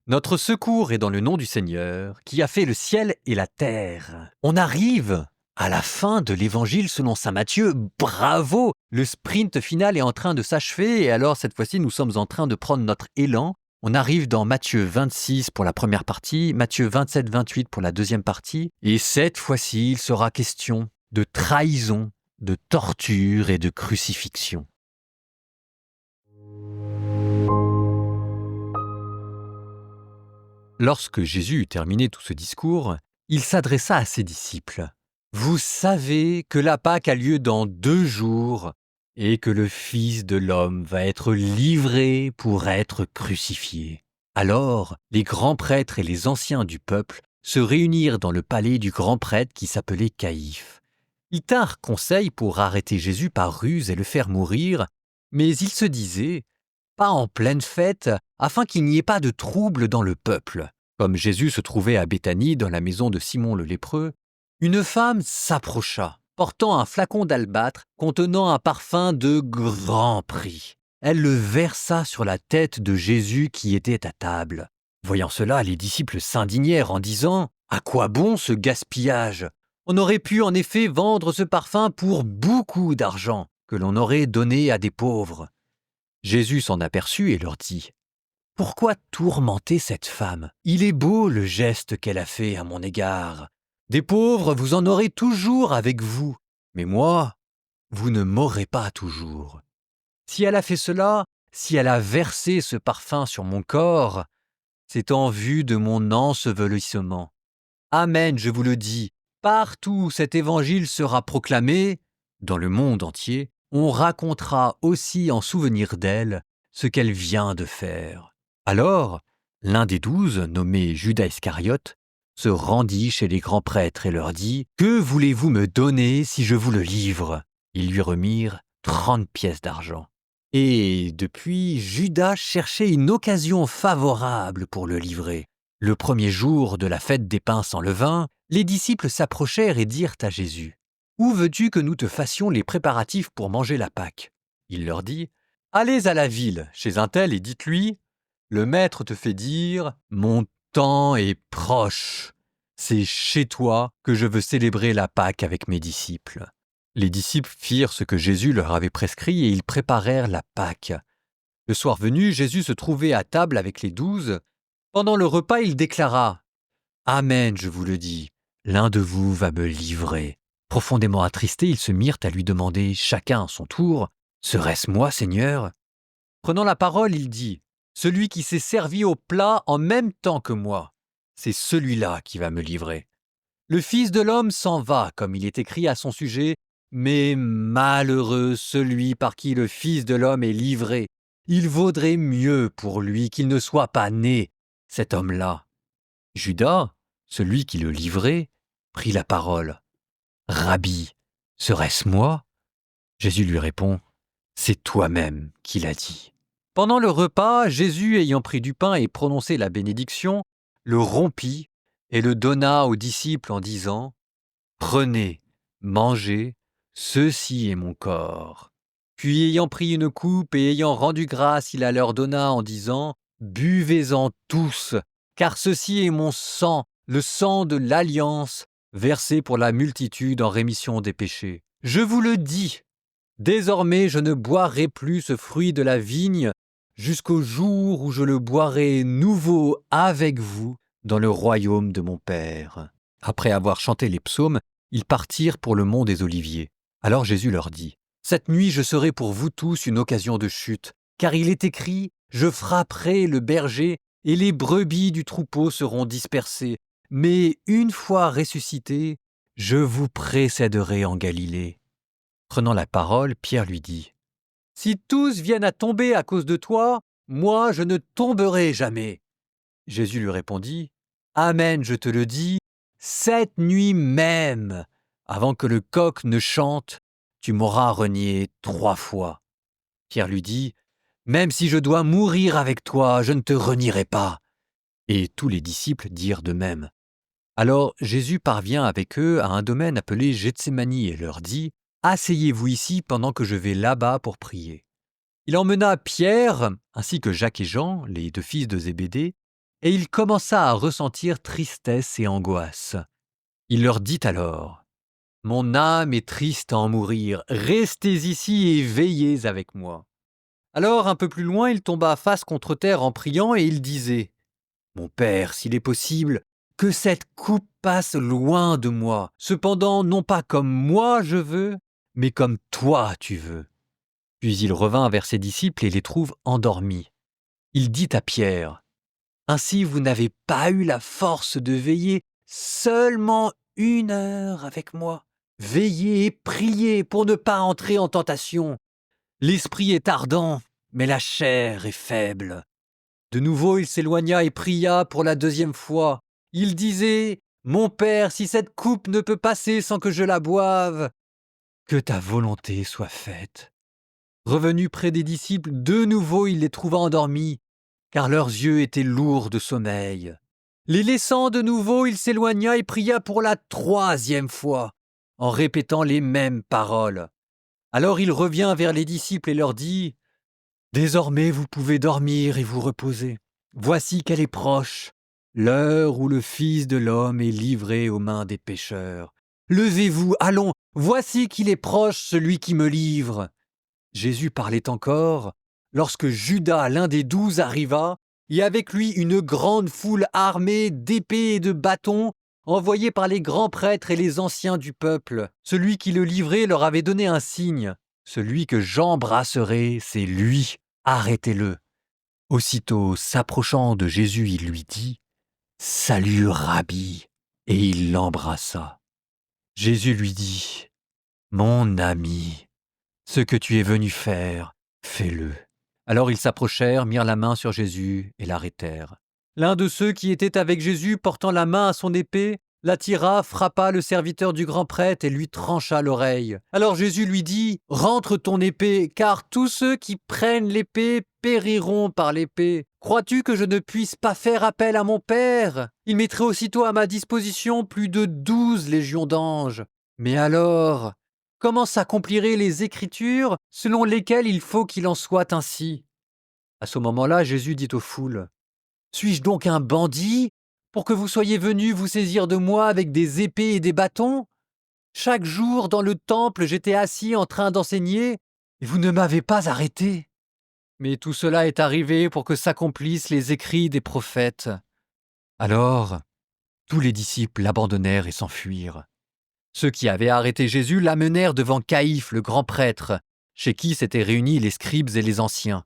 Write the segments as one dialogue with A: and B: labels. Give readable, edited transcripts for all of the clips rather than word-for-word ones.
A: Notre secours est dans le nom du Seigneur, qui a fait le ciel et la terre. On arrive à la fin de l'évangile selon saint Matthieu. Bravo! Le sprint final est en train de s'achever et alors cette fois-ci nous sommes en train de prendre notre élan. On arrive dans Matthieu 26 pour la première partie, Matthieu 27-28 pour la deuxième partie. Et cette fois-ci, il sera question de trahison, de torture et de crucifixion. Lorsque Jésus eut terminé tout ce discours, il s'adressa à ses disciples. « Vous savez que la Pâque a lieu dans 2 jours et que le Fils de l'homme va être livré pour être crucifié. » Alors, les grands prêtres et les anciens du peuple se réunirent dans le palais du grand prêtre qui s'appelait Caïphe. Ils tinrent conseil pour arrêter Jésus par ruse et le faire mourir, mais ils se disaient « pas en pleine fête, afin qu'il n'y ait pas de trouble dans le peuple. » Comme Jésus se trouvait à Béthanie, dans la maison de Simon le lépreux, une femme s'approcha, portant un flacon d'albâtre contenant un parfum de grand prix. Elle le versa sur la tête de Jésus qui était à table. Voyant cela, les disciples s'indignèrent en disant « À quoi bon ce gaspillage ? On aurait pu en effet vendre ce parfum pour beaucoup d'argent, que l'on aurait donné à des pauvres. » Jésus s'en aperçut et leur dit « Pourquoi tourmenter cette femme ? Il est beau le geste qu'elle a fait à mon égard. Des pauvres, vous en aurez toujours avec vous, mais moi, vous ne m'aurez pas toujours. Si elle a fait cela, si elle a versé ce parfum sur mon corps, c'est en vue de mon ensevelissement. Amen, je vous le dis, partout où cet évangile sera proclamé, dans le monde entier, on racontera aussi en souvenir d'elle ce qu'elle vient de faire. » Alors, l'un des 12, nommé Judas Iscariote, se rendit chez les grands prêtres et leur dit « Que voulez-vous me donner si je vous le livre ?» Ils lui remirent 30 pièces d'argent. Et depuis, Judas cherchait une occasion favorable pour le livrer. Le premier jour de la fête des pains sans levain, les disciples s'approchèrent et dirent à Jésus « Où veux-tu que nous te fassions les préparatifs pour manger la Pâque ?» Il leur dit « Allez à la ville, chez un tel, et dites-lui « Le maître te fait dire « Mon temps est proche. C'est chez toi que je veux célébrer la Pâque avec mes disciples. » Les disciples firent ce que Jésus leur avait prescrit et ils préparèrent la Pâque. Le soir venu, Jésus se trouvait à table avec les 12. Pendant le repas, il déclara « Amen, je vous le dis, l'un de vous va me livrer. » Profondément attristés, ils se mirent à lui demander chacun à son tour « Serait-ce moi, Seigneur ?» Prenant la parole, il dit « Celui qui s'est servi au plat en même temps que moi, c'est celui-là qui va me livrer. Le Fils de l'homme s'en va, comme il est écrit à son sujet, mais malheureux celui par qui le Fils de l'homme est livré. Il vaudrait mieux pour lui qu'il ne soit pas né, cet homme-là. » Judas, celui qui le livrait, prit la parole. « Rabbi, serait-ce moi ?» Jésus lui répond « C'est toi-même qui l'as dit. » Pendant le repas, Jésus, ayant pris du pain et prononcé la bénédiction, le rompit et le donna aux disciples en disant « Prenez, mangez, ceci est mon corps. » Puis ayant pris une coupe et ayant rendu grâce, il la leur donna en disant « Buvez-en tous, car ceci est mon sang, le sang de l'alliance, versé pour la multitude en rémission des péchés. Je vous le dis, désormais je ne boirai plus ce fruit de la vigne jusqu'au jour où je le boirai nouveau avec vous dans le royaume de mon Père. » Après avoir chanté les psaumes, ils partirent pour le mont des Oliviers. Alors Jésus leur dit « Cette nuit je serai pour vous tous une occasion de chute, car il est écrit « Je frapperai le berger et les brebis du troupeau seront dispersées. Mais une fois ressuscité, je vous précéderai en Galilée. » Prenant la parole, Pierre lui dit « Si tous viennent à tomber à cause de toi, moi je ne tomberai jamais. » Jésus lui répondit « Amen, je te le dis, cette nuit même, avant que le coq ne chante, tu m'auras renié 3 fois. » Pierre lui dit « Même si je dois mourir avec toi, je ne te renierai pas. » Et tous les disciples dirent de même. Alors Jésus parvient avec eux à un domaine appelé Gethsémani et leur dit « Asseyez-vous ici pendant que je vais là-bas pour prier. » Il emmena Pierre, ainsi que Jacques et Jean, les 2 fils de Zébédée, et il commença à ressentir tristesse et angoisse. Il leur dit alors : « Mon âme est triste à en mourir, restez ici et veillez avec moi. » Alors, un peu plus loin, il tomba face contre terre en priant et il disait : « Mon Père, s'il est possible, que cette coupe passe loin de moi, cependant non pas comme moi je veux, mais comme toi tu veux. » Puis il revint vers ses disciples et les trouve endormis. Il dit à Pierre : « Ainsi vous n'avez pas eu la force de veiller seulement 1 heure avec moi. Veillez et priez pour ne pas entrer en tentation. L'esprit est ardent, mais la chair est faible. » De nouveau il s'éloigna et pria pour la 2e fois. Il disait : « Mon Père, si cette coupe ne peut passer sans que je la boive, que ta volonté soit faite. » Revenu près des disciples, de nouveau il les trouva endormis, car leurs yeux étaient lourds de sommeil. Les laissant de nouveau, il s'éloigna et pria pour la 3e fois, en répétant les mêmes paroles. Alors il revient vers les disciples et leur dit : « Désormais vous pouvez dormir et vous reposer. Voici qu'elle est proche, l'heure où le Fils de l'homme est livré aux mains des pécheurs. Levez-vous, allons, voici qu'il est proche celui qui me livre. » Jésus parlait encore, lorsque Judas, l'un des 12, arriva, et avec lui une grande foule armée d'épées et de bâtons, envoyés par les grands prêtres et les anciens du peuple. Celui qui le livrait leur avait donné un signe : « Celui que j'embrasserai, c'est lui, arrêtez-le. » Aussitôt, s'approchant de Jésus, il lui dit : « Salut, Rabbi !» et il l'embrassa. Jésus lui dit : « Mon ami, ce que tu es venu faire, fais-le. » Alors ils s'approchèrent, mirent la main sur Jésus et l'arrêtèrent. L'un de ceux qui étaient avec Jésus, portant la main à son épée, l'attira, frappa le serviteur du grand prêtre et lui trancha l'oreille. Alors Jésus lui dit : « Rentre ton épée, car tous ceux qui prennent l'épée périront par l'épée. Crois-tu que je ne puisse pas faire appel à mon Père ? Il mettrait aussitôt à ma disposition plus de 12 légions d'anges. Mais alors, comment s'accompliraient les Écritures selon lesquelles il faut qu'il en soit ainsi ? » À ce moment-là, Jésus dit aux foules : « Suis-je donc un bandit pour que vous soyez venus vous saisir de moi avec des épées et des bâtons ? Chaque jour dans le temple, j'étais assis en train d'enseigner et vous ne m'avez pas arrêté. Mais tout cela est arrivé pour que s'accomplissent les écrits des prophètes. » Alors, tous les disciples l'abandonnèrent et s'enfuirent. Ceux qui avaient arrêté Jésus l'amenèrent devant Caïphe, le grand prêtre, chez qui s'étaient réunis les scribes et les anciens.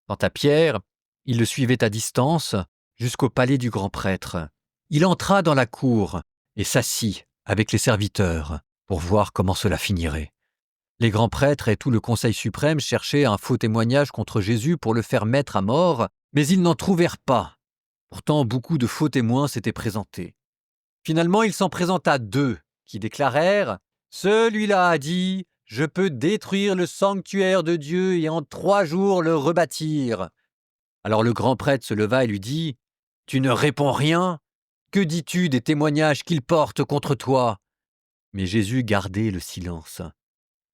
A: Quant à Pierre, il le suivait à distance jusqu'au palais du grand prêtre. Il entra dans la cour et s'assit avec les serviteurs pour voir comment cela finirait. Les grands prêtres et tout le conseil suprême cherchaient un faux témoignage contre Jésus pour le faire mettre à mort, mais ils n'en trouvèrent pas. Pourtant, beaucoup de faux témoins s'étaient présentés. Finalement, il s'en présenta 2 qui déclarèrent : « Celui-là a dit : je peux détruire le sanctuaire de Dieu et en 3 jours le rebâtir. » Alors le grand prêtre se leva et lui dit : « Tu ne réponds rien ? Que dis-tu des témoignages qu'il porte contre toi ?» Mais Jésus gardait le silence.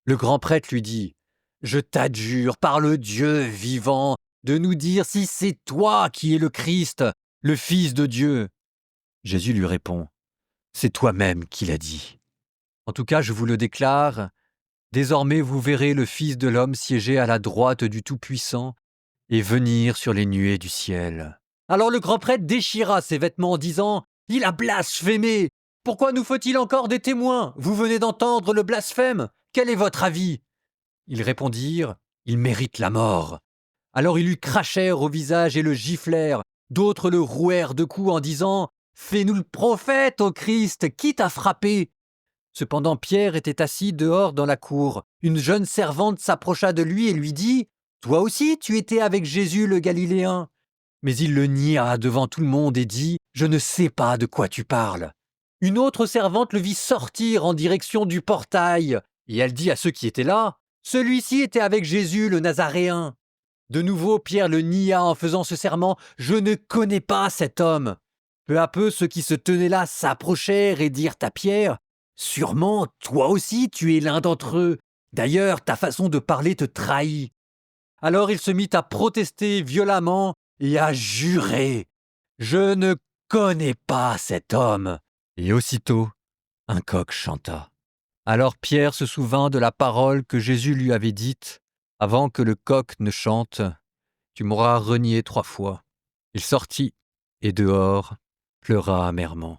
A: Le grand prêtre lui dit : « Je t'adjure par le Dieu vivant de nous dire si c'est toi qui es le Christ, le Fils de Dieu. » Jésus lui répond : « C'est toi-même qui l'as dit. En tout cas, je vous le déclare, désormais vous verrez le Fils de l'homme siéger à la droite du Tout-Puissant et venir sur les nuées du ciel. » Alors le grand prêtre déchira ses vêtements en disant : « Il a blasphémé ! Pourquoi nous faut-il encore des témoins ? Vous venez d'entendre le blasphème. Quel est votre avis ?» Ils répondirent : « Il mérite la mort. » Alors ils lui crachèrent au visage et le giflèrent. D'autres le rouèrent de coups en disant : « Fais-nous le prophète, ô Christ, qui t'a frappé ?» Cependant Pierre était assis dehors dans la cour. Une jeune servante s'approcha de lui et lui dit : « Toi aussi tu étais avec Jésus le Galiléen. » Mais il le nia devant tout le monde et dit : « Je ne sais pas de quoi tu parles. » Une autre servante le vit sortir en direction du portail, et elle dit à ceux qui étaient là : « Celui-ci était avec Jésus le Nazaréen. » De nouveau, Pierre le nia en faisant ce serment : « Je ne connais pas cet homme. » Peu à peu, ceux qui se tenaient là s'approchèrent et dirent à Pierre : « Sûrement, toi aussi, tu es l'un d'entre eux. D'ailleurs, ta façon de parler te trahit. » Alors il se mit à protester violemment et à jurer. Je ne connais pas cet homme. » Et aussitôt, un coq chanta. Alors Pierre se souvint de la parole que Jésus lui avait dite: « Avant que le coq ne chante, tu m'auras renié 3 fois. » Il sortit et dehors pleura amèrement.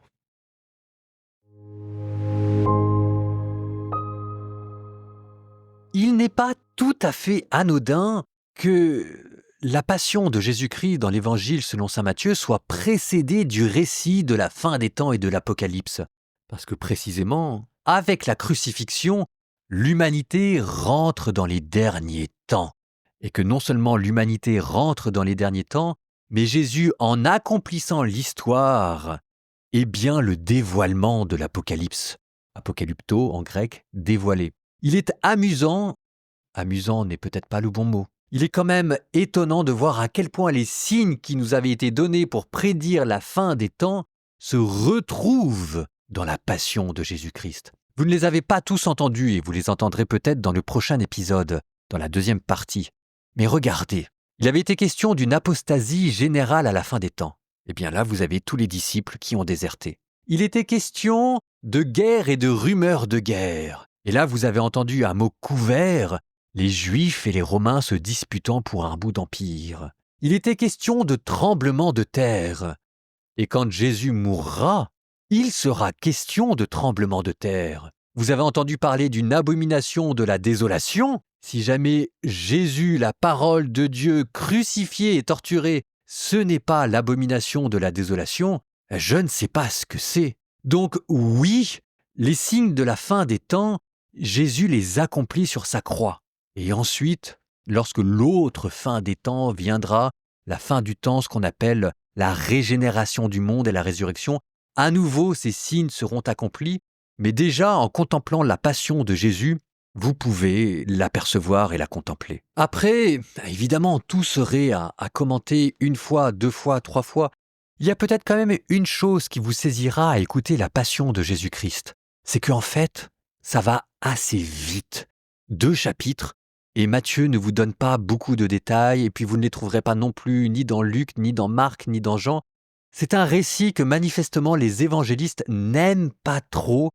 A: Il n'est pas tout à fait anodin que la passion de Jésus-Christ dans l'Évangile selon saint Matthieu soit précédée du récit de la fin des temps et de l'Apocalypse. Parce que précisément, avec la crucifixion, l'humanité rentre dans les derniers temps. Et que non seulement l'humanité rentre dans les derniers temps, mais Jésus, en accomplissant l'histoire, est bien le dévoilement de l'Apocalypse. Apocalypto en grec, dévoilé. Il est amusant n'est peut-être pas le bon mot. Il est quand même étonnant de voir à quel point les signes qui nous avaient été donnés pour prédire la fin des temps se retrouvent dans la passion de Jésus-Christ. Vous ne les avez pas tous entendus et vous les entendrez peut-être dans le prochain épisode, dans la deuxième partie. Mais regardez, il avait été question d'une apostasie générale à la fin des temps. Eh bien là, vous avez tous les disciples qui ont déserté. Il était question de guerre et de rumeurs de guerre. Et là, vous avez entendu un mot couvert, les Juifs et les Romains se disputant pour un bout d'empire. Il était question de tremblement de terre. Et quand Jésus mourra, il sera question de tremblement de terre. Vous avez entendu parler d'une abomination de la désolation. Si jamais Jésus, la parole de Dieu, crucifié et torturé, ce n'est pas l'abomination de la désolation, je ne sais pas ce que c'est. Donc oui, les signes de la fin des temps, Jésus les accomplit sur sa croix. Et ensuite, lorsque l'autre fin des temps viendra, la fin du temps, ce qu'on appelle la régénération du monde et la résurrection, à nouveau ces signes seront accomplis, mais déjà en contemplant la passion de Jésus, vous pouvez l'apercevoir et la contempler. Après, évidemment, tout serait à commenter 1 fois, 2 fois, 3 fois. Il y a peut-être quand même une chose qui vous saisira à écouter la passion de Jésus-Christ. C'est qu'en fait, ça va assez vite. 2 chapitres, et Matthieu ne vous donne pas beaucoup de détails, et puis vous ne les trouverez pas non plus ni dans Luc, ni dans Marc, ni dans Jean. C'est un récit que manifestement les évangélistes n'aiment pas trop,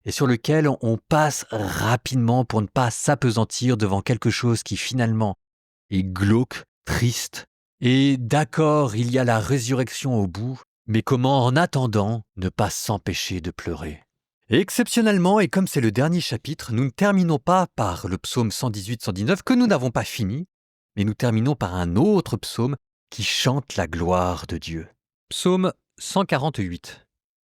A: et sur lequel on passe rapidement pour ne pas s'appesantir devant quelque chose qui finalement est glauque, triste. Et d'accord, il y a la résurrection au bout, mais comment en attendant ne pas s'empêcher de pleurer? Et exceptionnellement, et comme c'est le dernier chapitre, nous ne terminons pas par le psaume 118-119 que nous n'avons pas fini, mais nous terminons par un autre psaume qui chante la gloire de Dieu. Psaume 148.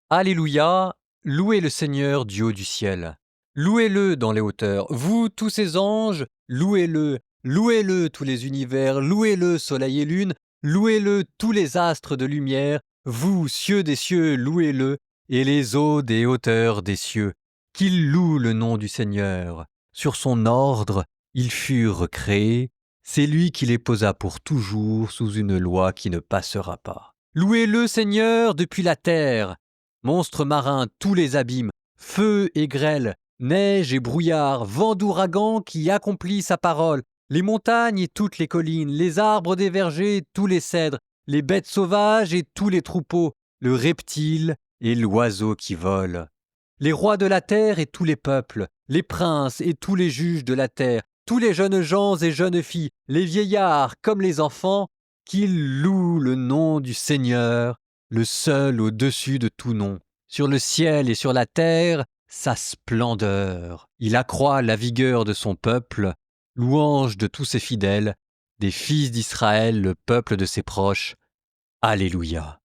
A: Alléluia, louez le Seigneur du haut du ciel. Louez-le dans les hauteurs. Vous, tous ces anges, louez-le. Louez-le, tous les univers. Louez-le, soleil et lune. Louez-le, tous les astres de lumière. Vous, cieux des cieux, louez-le. Et les eaux des hauteurs des cieux. Qu'ils louent le nom du Seigneur. Sur son ordre, ils furent créés. C'est lui qui les posa pour toujours sous une loi qui ne passera pas. Louez-le, Seigneur, depuis la terre. Monstres marins, tous les abîmes, feu et grêle, neige et brouillard, vent d'ouragan qui accomplit sa parole, les montagnes et toutes les collines, les arbres des vergers, tous les cèdres, les bêtes sauvages et tous les troupeaux, le reptile et l'oiseau qui vole. Les rois de la terre et tous les peuples, les princes et tous les juges de la terre, tous les jeunes gens et jeunes filles, les vieillards comme les enfants, qu'ils louent le nom du Seigneur, le seul au-dessus de tout nom. Sur le ciel et sur la terre, sa splendeur. Il accroît la vigueur de son peuple, louange de tous ses fidèles, des fils d'Israël, le peuple de ses proches. Alléluia.